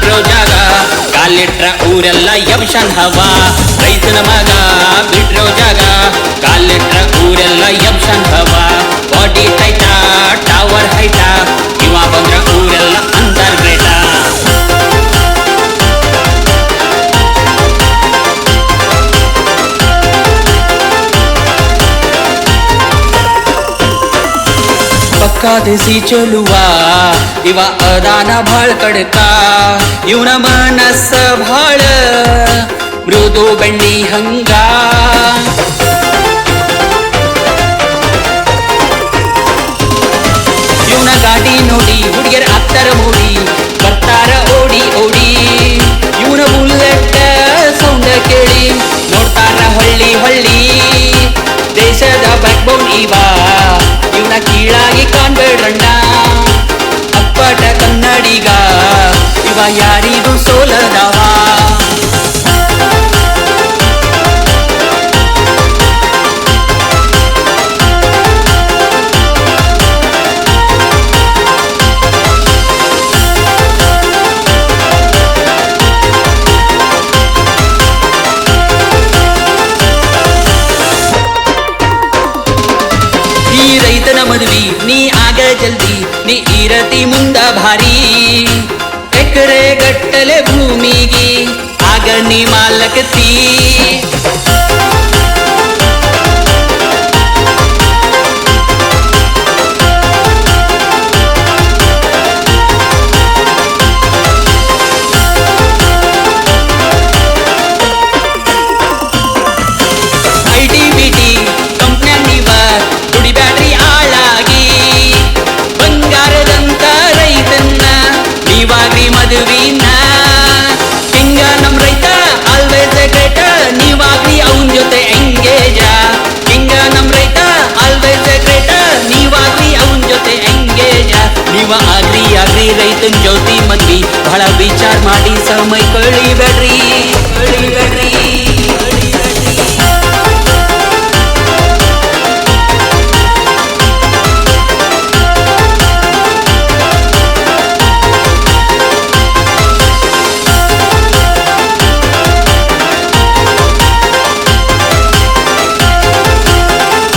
ಬಿಟ್ರೋ ಜಾಗ ಕಾಲಿಟ್ರ ಊರೆಲ್ಲ ಯಬ್ಷನ್ ಹವಾ ರೈತನ ಮಗ ಬಿಟ್ರೋ ಜಾಗ ಕಾಲಿಟ್ರ ಊರೆಲ್ಲ ಯಬ್ಷನ್ ಹವಾ ಬಾಡಿ ಟೈಟಾ ಟವರ್ ಹೈಟಾ ಇವ ಬಂದ್ರ ಊರೆಲ್ಲ ಅಂತರ್ ಗ್ರೇಟಾ पक्का देसी चलुवा इवा अदान भाळ कडका इवನ ಮನಸ್ಸ ಭಾಳ ಮೃದು ಬೆಣ್ಣಿ ಹಂಗ ಇವನ ಗಾಡಿ ನೋಡಿ ಹುಡುಗಿಯರ ಹತ್ತರ ಮೂಡಿ ಬರ್ತಾರ ಓಡಿ ಓಡಿ ಇವನ ಬುಲೆಟ್ ಸೌಂಡ್ ಕೇಳಿ ನೋಡ್ತಾರ ಹಳ್ಳಿ ಹಳ್ಳಿ ದೇಶದ ಬ್ಯಾಕ್ ಬೋನ್ ಇವಾ ಇವನ ಕೀಳಾಗಿ ಕಾಣ್ಬೇಡ್ರಣ್ಣ ಅಪ್ಪಟ ಕನ್ನಡಿಗ ಇವ ಯಾರಿಗೂ ಸೋಲದವ ರೈತನ ಮದುವೆ ನೀ ಆಗ ಜಲ್ದಿ ನೀ ಇರತಿ ಮುಂದ ಭಾರಿ ಎಕರೆ ಗಟ್ಟಲೆ ಭೂಮಿಗೆ ಆಗ ನೀ ಮಾಲಕತಿ ಮದುವಿನ ಹಿಂಗ ನಮ್ ರೈತ ಆಲ್ವೇಸ್ ಗ್ರೇಟ ನೀವಾಗ್ರಿ ಅವನ್ ಜೊತೆ ಎಂಗೇಜ ಹಿಂಗ ನಮ್ ರೈತ ಆಲ್ವೇಸ್ ಗ್ರೇಟ ನೀವಾಗ್ರಿ ಅವನ್ ಜೊತೆ ಎಂಗೇಜ ನೀವ ಆಗ್ರಿ ರೈತನ್ ಜೊತೆ ಮದ್ವಿ ಬಹಳ ವಿಚಾರ ಮಾಡಿ ಸಮಯ ಕಳಿಬೇಡ್ರಿ